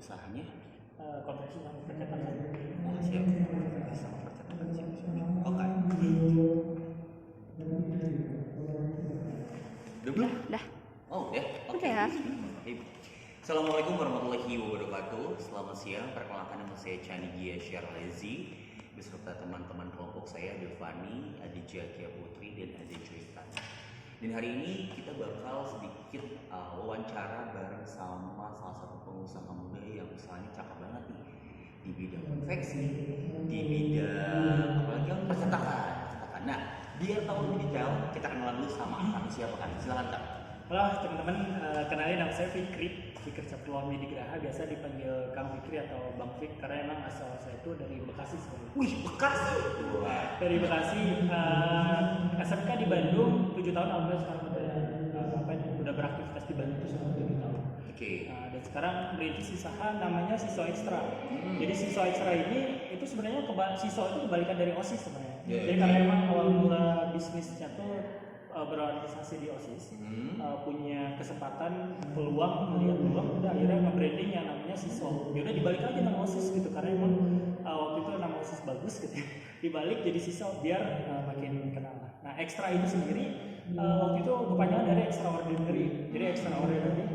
usahanya? Konveksi sama percetakan. Oh siap, sama percetakan siap. Oke. Udah belum? Dah. Oh ya. Oke ya. Assalamualaikum warahmatullahi wabarakatuh. Selamat siang. Perkenalkan nama saya Chani Gia Syarlezi beserta teman-teman kelompok saya Devani, Aditya Kia Putri dan Ade Joytan. Dan hari ini kita bakal sedikit wawancara bareng sama salah satu pengusaha muda yang usahanya cakep banget nih di bidang konveksi, di bidang apalagi yang percetakan. Nah, biar tahu lebih detail, kita kenalan dulu sama Kang. Siapa kan? Silakan Kang. Halo teman-teman, kenalin nama saya Fikri Saptuami Digraha, biasa dipanggil Kang Fikri atau Bang Fik karena emang asal saya itu dari Bekasi sebenarnya. Wih, Bekasi. Dari Bekasi, SMK di Bandung 7 tahun, alhamdulillah sekarang udah beraktivitas di Bandung itu selama 7 tahun. Oke. Dan sekarang merintis usaha namanya Siso Extra. Jadi Siso Extra ini itu sebenarnya Siso itu kebalikan dari OSIS sebenarnya. Jadi karena emang awal mula bisnisnya tuh berorganisasi di OSIS, punya kesempatan peluang melihat peluang, udah akhirnya nge-branding yang namanya Siso. Ya udah dibalik aja nama OSIS gitu karena emang waktu itu nama OSIS bagus gitu. Dibalik jadi Siso biar makin kenal. Nah, Extra itu sendiri waktu itu kepanjangan dari extraordinary. Jadi extraordinary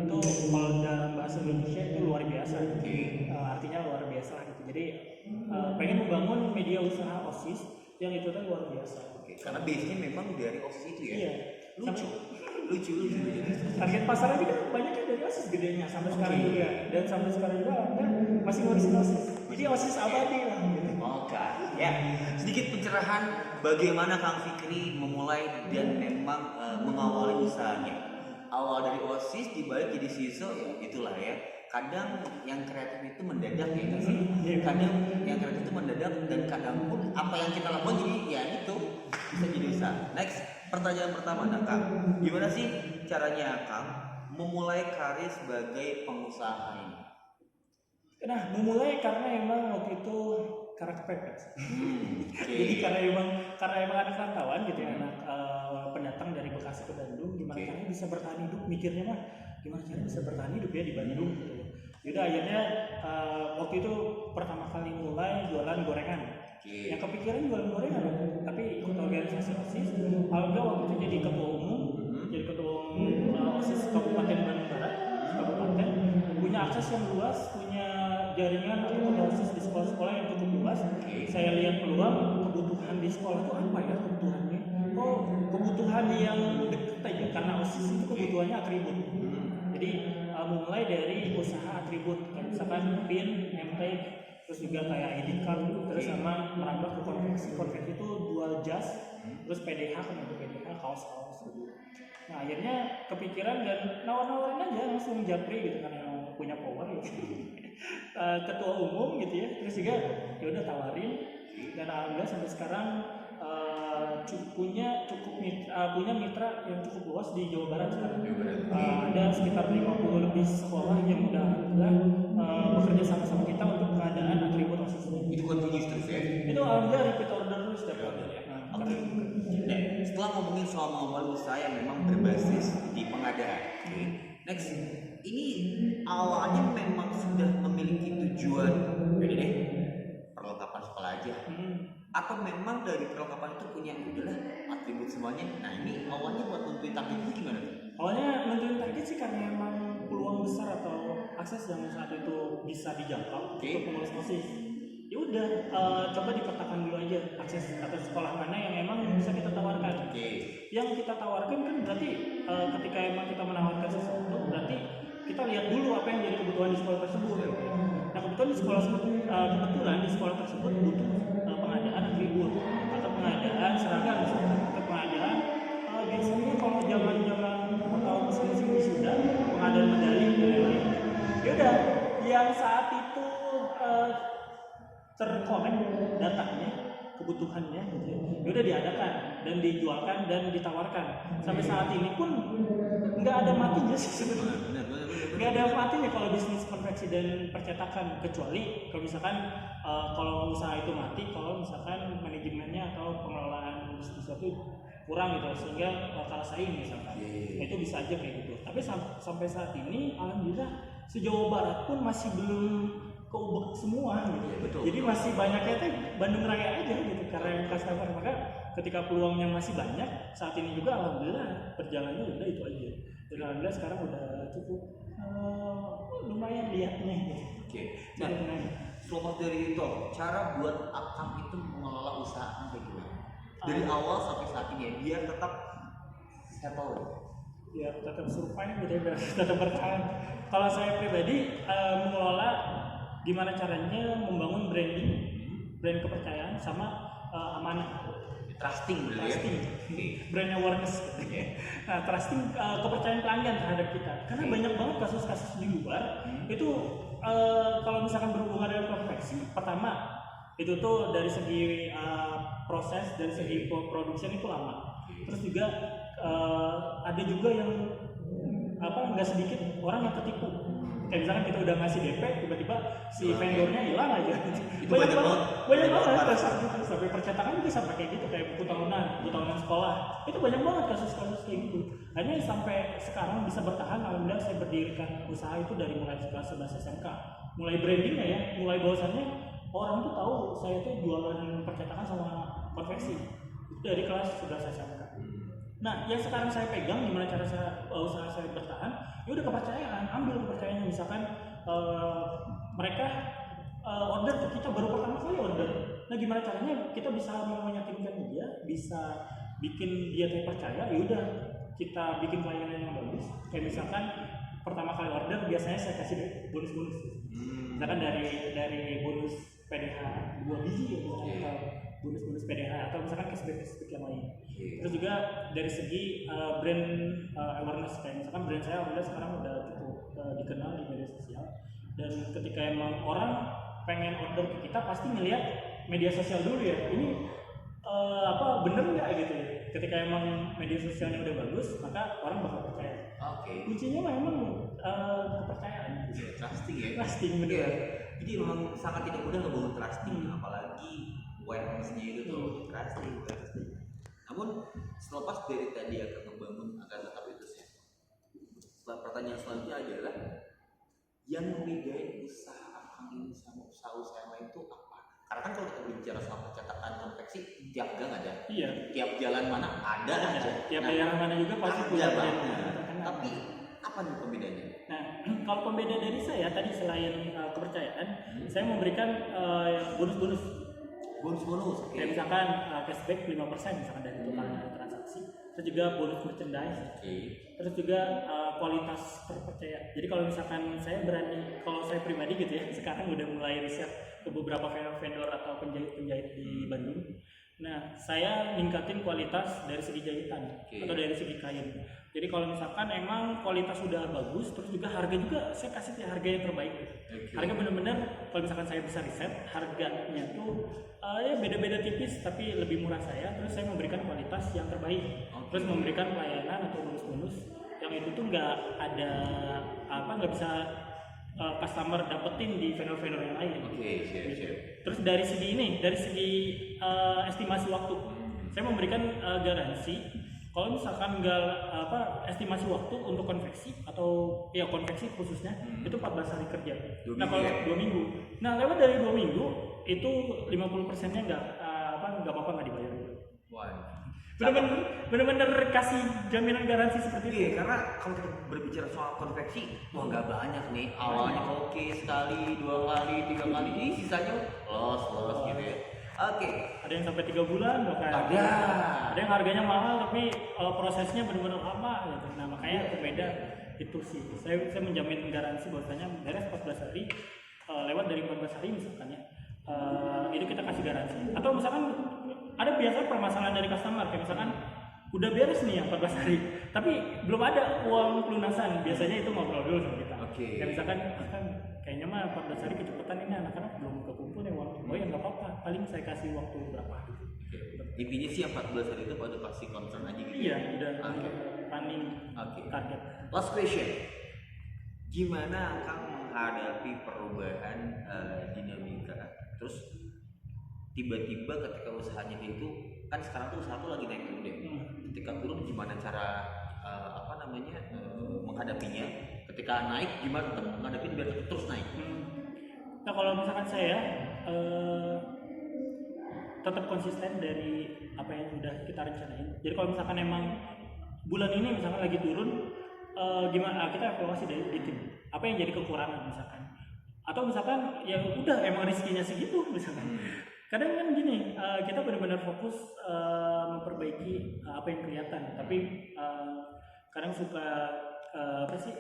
itu kalau dalam bahasa Indonesia itu luar biasa. Artinya luar biasa lah gitu. Jadi pengen membangun media usaha OSIS yang itu tuh luar biasa. Karena base-nya memang dari OSIS itu ya. Iya. Lucu. Target pasarnya kan banyak kan dari OSIS gedenya sampai sekarang juga. Dan sampai sekarang juga kan masih ngurusin OSIS. Jadi OSIS abadi lah gitu. Oke. Ya, sedikit pencerahan bagaimana Kang Fikri memulai dan memang mengawali usahanya. Awal dari OSIS dibalik jadi Siso ya itulah ya. Kadang yang kreatif itu mendadak ya nggak sih? Kadang yang kreatif itu mendadak dan kadang pun apa yang kita lakukan jadi ya itu bisa jadi usaha. Next, pertanyaan pertama, Kang, gimana sih caranya Kang memulai karir sebagai pengusaha ini? Nah, memulai karena emang waktu itu karena kepepet. Jadi karena emang anak rantauan gitu ya, anak pendatang dari Bekasi ke Bandung, gimana caranya bisa bertahan hidup, mikirnya mah gimana caranya bisa bertahan hidup ya di Bandung gitu. Jadi akhirnya waktu itu pertama kali mulai jualan gorengan. Yang kepikiran jualan gorengan, tapi ikut organisasi OSIS. Alhamdulillah waktu itu jadi ketua umum, OSIS Kabupaten Bandung Barat, kabupaten punya akses yang luas, punya jaringan untuk OSIS di sekolah-sekolah yang cukup luas. Saya lihat peluang kebutuhan di sekolah itu apa ya kebutuhannya? Oh, kebutuhan yang dekat aja karena OSIS itu kebutuhannya atribut. Jadi mulai dari usaha atribut, kayak misalkan pin, nemplate, terus juga kayak ID card, terus sama merambah ke konveksi itu dual jas, terus PDH kan untuk PDH kaos-kaos gitu. Nah akhirnya kepikiran dan nawar-nawarin aja langsung japri gitu kan yang punya power gitu. Ketua umum gitu ya, terus juga ya udah tawarin dan alhamdulillah sampai sekarang punya mitra yang cukup luas di Jawa Barat sekarang. Ada sekitar 50 lebih sekolah yang udah bekerja sama kita untuk pengadaan atribut OSIS. Itu continuous terus ya? Itu alhamdulillah repeat order terus setiap order ya. Oke. Setelah ngomongin soal awal usaha yang memang berbasis di pengadaan, next, ini awalnya memang sudah memiliki tujuan, perlengkapan sekolah aja, atau memang dari perlengkapan itu punya udahlah atribut semuanya. Nah ini awalnya buat nentuin target itu gimana? Awalnya nentuin target sih karena emang peluang besar atau akses yang saat itu bisa dijangkau untuk pengurus OSIS. Ya udah, coba dipetakan dulu aja akses atau sekolah mana yang emang bisa kita tawarkan. Yang kita tawarkan kan berarti ketika emang kita menawarkan sesuatu, berarti kita lihat dulu apa yang jadi kebutuhan di sekolah tersebut. Nah kebetulan di sekolah tersebut butuh pengadaan atribut atau pengadaan seragam misalnya, atau pengadaan biasanya kalau zaman atau musim wisuda pengadaan medali dan lain-lain. Ya udah, yang saat itu terkonek datanya, kebutuhannya gitu ya udah diadakan dan dijualkan dan ditawarkan. Sampai saat ini pun nggak ada matinya sih sebenarnya. Nggak ada matinya kalau bisnis konveksi dan percetakan, kecuali kalau misalkan kalau usaha itu mati kalau misalkan manajemennya atau pengelolaan bisnis itu kurang gitu sehingga kalah saing misalkan. Itu bisa aja kayak gitu. Tapi sampai saat ini alhamdulillah se-Jawa Barat pun masih belum keubek semua gitu. Iya, betul. Jadi masih banyaknya tuh Bandung Raya aja gitu karena yang customer. Maka ketika peluangnya masih banyak, saat ini juga alhamdulillah berjalannya udah itu aja. Dan alhamdulillah sekarang udah cukup lumayan lihatnya gitu. Oke. Nah, selepas dari itu, cara buat Akang itu mengelola usaha kayak gimana? Dari awal sampai saat ini ya, biar tetap settle. Ya tetap survive gitu ya, tetap bertahan. Kalau saya pribadi mengelola gimana caranya membangun brand kepercayaan sama amanah. Trusting dulu ya. Trusting, brand awareness. Nah, trusting kepercayaan pelanggan terhadap kita. Karena banyak banget kasus-kasus di luar itu kalau misalkan berhubungan dengan konveksi, pertama itu tuh dari segi proses, dari segi production itu lama. Terus juga ada juga yang nggak sedikit orang yang tertipu. Kayak misalkan kita udah ngasih DP, tiba-tiba si vendornya hilang aja. Itu banyak banget Sampai percetakan juga sampai kayak gitu, kayak buku tahunan sekolah. Itu banyak banget kasus-kasus kayak gitu. Hanya sampai sekarang bisa bertahan, alhamdulillah saya berdirikan usaha itu dari mulai kelas 11 SMK. Mulai brandingnya ya, mulai bahwasannya orang tuh tahu saya tuh jualan percetakan sama konveksi. Itu dari kelas 11 SMK. Nah, yang sekarang saya pegang gimana cara usaha saya bertahan, ya udah kepercayaan, ambil kepercayaannya. Misalkan mereka order ke kita baru pertama kali order. Nah, gimana caranya kita bisa meyakinkan dia, bisa bikin dia terpercaya? Ya udah, kita bikin pelayanan yang bagus. Kayak misalkan pertama kali order biasanya saya kasih bonus-bonus. Misalkan dari bonus PDH 2 biji ya, atau bonus-bonus PDH atau misalkan cashback yang lain. Terus juga dari segi brand awareness, kayak misalkan brand saya alhamdulillah sekarang udah cukup dikenal di media sosial, dan ketika emang orang pengen order ke kita pasti ngelihat media sosial dulu ya, ini bener nggak gitu ya. Ketika emang media sosialnya udah bagus, maka orang bakal percaya. Kuncinya memang kepercayaan. Trusting ya. Trusting bener. Jadi memang sangat tidak mudah ngebangun trusting, apalagi awareness-nya itu tuh trusting. Namun selepas dari tadi akan membangun agar tetap itu sehat. Pertanyaan selanjutnya adalah yang membedain usaha Akang ini sama usaha-usaha yang lain itu apa? Karena kan kalau kita berbicara soal percetakan konveksi, tiap gang ada. Iya. Tiap jalan mana ada aja. Tiap daerah mana juga pasti punya brand. Tapi apa nih pembedanya? Nah, kalau pembeda dari saya tadi selain kepercayaan, saya memberikan bonus-bonus. Bonus-bonus. Kayak misalkan cashback 5% misalkan dari total transaksi. Terus juga bonus merchandise. Terus juga kualitas terpercaya. Jadi kalau misalkan saya berani, kalau saya pribadi gitu ya, sekarang udah mulai riset ke beberapa vendor atau penjahit-penjahit di Bandung. Nah, saya ningkatin kualitas dari segi jahitan atau dari segi kain. Jadi kalau misalkan emang kualitas sudah bagus, terus juga harga juga saya kasih harga yang terbaik. Harga bener-bener kalau misalkan saya bisa riset, harganya tuh ya beda-beda tipis tapi lebih murah saya. Terus saya memberikan kualitas yang terbaik. Terus memberikan pelayanan atau bonus-bonus yang itu tuh nggak ada nggak bisa customer dapetin di vendor-vendor yang lain. Terus dari segi estimasi waktu, saya memberikan garansi. Kalau misalkan estimasi waktu untuk konveksi atau ya konveksi khususnya itu 14 hari kerja. Nah kalau 2 minggu, nah lewat dari 2 minggu itu 50%-nya nggak apa-apa nggak dibayar. Bener-bener kasih jaminan garansi seperti itu. Iya, karena kalau kita berbicara soal konveksi, nggak banyak nih. Awalnya oke sekali, 2 kali, 3 kali, sisanya los gitu ya. Ada yang sampai 3 bulan bahkan. Ada yang harganya mahal tapi prosesnya benar-benar lama gitu. Nah makanya berbeda itu sih. Saya menjamin garansi bahwasanya beres 14 hari, lewat dari 14 hari misalkan ya. Itu kita kasih garansi. Atau misalkan ada biasa permasalahan dari customer kayak misalkan udah beres nih ya 14 hari, tapi belum ada uang pelunasan. Biasanya itu ngobrol dulu sama kita. Kayak misalkan kayaknya mah 14 hari kecepatan ini anak-anak belum kekumpul nih uang. Oh ya nggak apa-apa, paling saya kasih waktu berapa gitu. Intinya sih 14 hari itu pada pasti concern aja gitu. Iya, udah running target. Last question. Gimana Kang menghadapi perubahan dinamika? Terus tiba-tiba ketika usahanya itu kan sekarang tuh usaha tuh lagi naik turun deh. Ketika turun gimana cara menghadapinya? ketika naik gimana tetap ngadepin biar tetap terus naik? Nah kalau misalkan saya tetap konsisten dari apa yang sudah kita rencanain. Jadi kalau misalkan emang bulan ini misalkan lagi turun, gimana kita evaluasi dari di tim. Apa yang jadi kekurangan misalkan? Atau misalkan ya udah emang rezekinya segitu misalkan. Kadang kan gini, kita benar-benar fokus memperbaiki apa yang kelihatan, tapi kadang suka apa sih?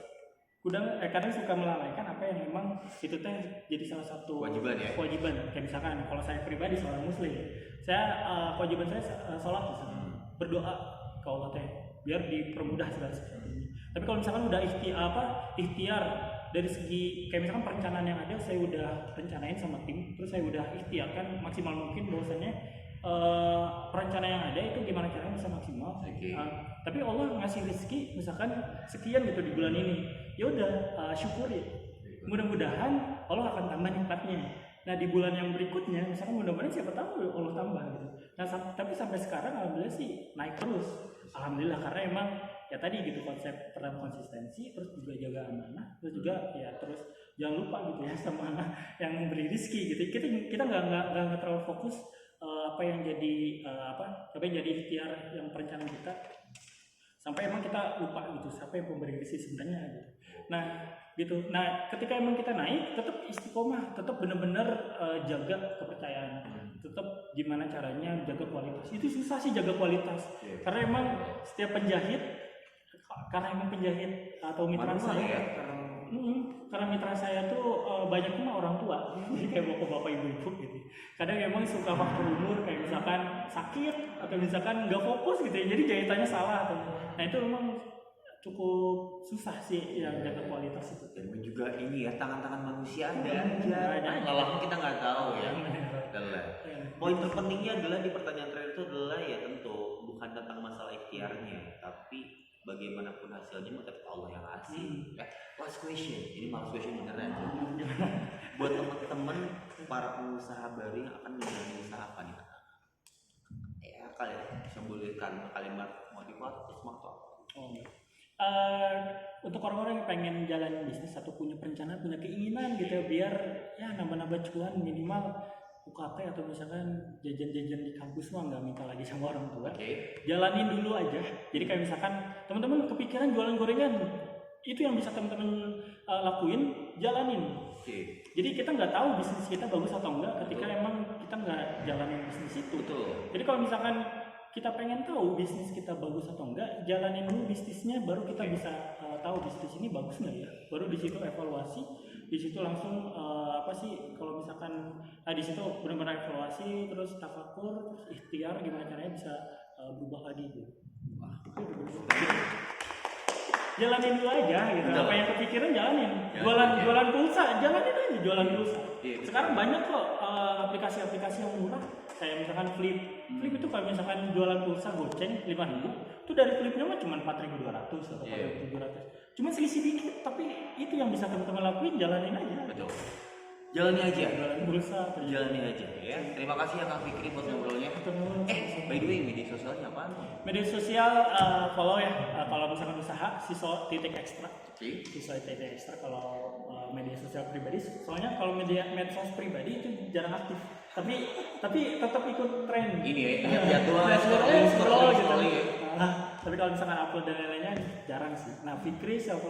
Kadang suka melalaikan apa yang memang itu teh jadi salah satu Kewajiban ya? kewajiban. Kayak misalkan kalau saya pribadi seorang muslim, saya kewajiban saya sholat misalkan, berdoa ke Allah teh biar dipermudah segala sesuatunya. Tapi kalau misalkan udah ikhtiar dari segi kayak misalkan perencanaan yang ada saya udah rencanain sama tim, terus saya udah ikhtiarkan maksimal mungkin bahwasanya perencanaan yang ada itu gimana caranya bisa maksimal. Tapi Allah ngasih rezeki misalkan sekian gitu di bulan ini, ya udah syukuri. Mudah-mudahan Allah akan tambah nikmatnya. Nah di bulan yang berikutnya misalkan mudah-mudahan siapa tahu Allah tambah gitu. Nah tapi sampai sekarang alhamdulillah sih naik terus. Alhamdulillah karena emang ya tadi gitu konsep pertama konsistensi, terus juga jaga amanah, terus juga ya terus jangan lupa gitu ya sama yang memberi rezeki gitu. Kita nggak terlalu fokus apa yang jadi apa yang jadi ikhtiar yang perencanaan kita sampai emang kita lupa gitu siapa yang pemberi rezeki sebenarnya gitu. Nah gitu. Nah ketika emang kita naik tetap istiqomah, tetap benar-benar jaga kepercayaan, tetap gimana caranya jaga kualitas. Itu susah sih jaga kualitas karena emang setiap penjahit atau mitra saya karena mitra saya tuh banyak cuma orang tua jadi kayak bapak-bapak ibu-ibu gitu. Kadang emang suka faktor umur kayak misalkan sakit atau misalkan nggak fokus gitu ya, jadi jahitannya salah atau nah itu memang cukup susah sih yang jaga kualitas itu. Dan juga ini ya tangan-tangan manusia ada aja. Lalahan kita nggak tahu ya. Poin terpentingnya adalah di pertanyaan terakhir itu adalah ya tentu bukan tentang masalah ikhtiarnya, tapi bagaimanapun hasilnya tetap Allah yang ngasih. Last question, ini malas question beneran aja. Buat teman-teman para pengusaha baru yang akan menjalani usaha apa nih? Ya kalian bisa bolehkan kalimat motivatif atau untuk orang-orang yang pengen jalan bisnis atau punya perencanaan, punya keinginan gitu biar ya nambah-nambah cuan minimal UKT atau misalkan jajan-jajan di kampus mah nggak minta lagi sama orang tua. Jalanin dulu aja. Jadi kayak misalkan teman-teman kepikiran jualan gorengan, itu yang bisa teman-teman lakuin, jalanin. Jadi kita nggak tahu bisnis kita bagus atau enggak ketika emang kita nggak jalanin bisnis itu. Jadi kalau misalkan kita pengen tahu bisnis kita bagus atau enggak, jalanin dulu bisnisnya, baru kita bisa tahu bisnis ini bagus nggak ya. Baru di situ evaluasi, di situ langsung apa sih kalau misalkan di situ benar-benar evaluasi, terus tafakur, terus ikhtiar gimana caranya bisa berubah lagi gitu. Jalanin dulu aja gitu. Apa yang kepikiran jalanin. Jualan pulsa, jalanin aja jualan pulsa. Sekarang banyak kok aplikasi-aplikasi yang murah. Kayak misalkan Flip itu kalau misalkan jualan pulsa goceng 5.000, itu dari Flipnya mah cuma 4.200 atau 4.700. Cuma selisih dikit, tapi itu yang bisa teman-teman lakuin, jalanin aja. Betul. Jalani aja. Jualan pulsa, jalani aja ya. Terima kasih ya Kang Fikri buat ngobrolnya. By the way, media sosialnya apaan? Media sosial follow ya. Kalau misalkan usaha Siso.extra. Siso.extra kalau media sosial pribadi. Soalnya kalau medsos pribadi itu jarang aktif. Tapi tetap ikut tren. Ini ya, jadwal scroll gitu. Tapi kalau misalkan upload dan lain-lainnya jarang sih. Nah, Fikri __20.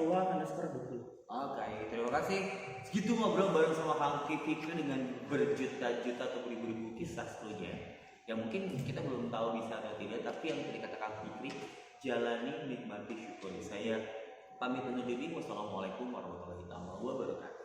Oke, terima kasih. Segitu ngobrol bareng sama Kang Fikri dengan berjuta-juta atau beribu-ribu kisah sebelumnya. Yang mungkin kita belum tahu bisa atau tidak, tapi yang tadi kata Kang Fikri, jalani, nikmati, syukuri. Saya pamit undur diri. Wassalamualaikum warahmatullahi wabarakatuh.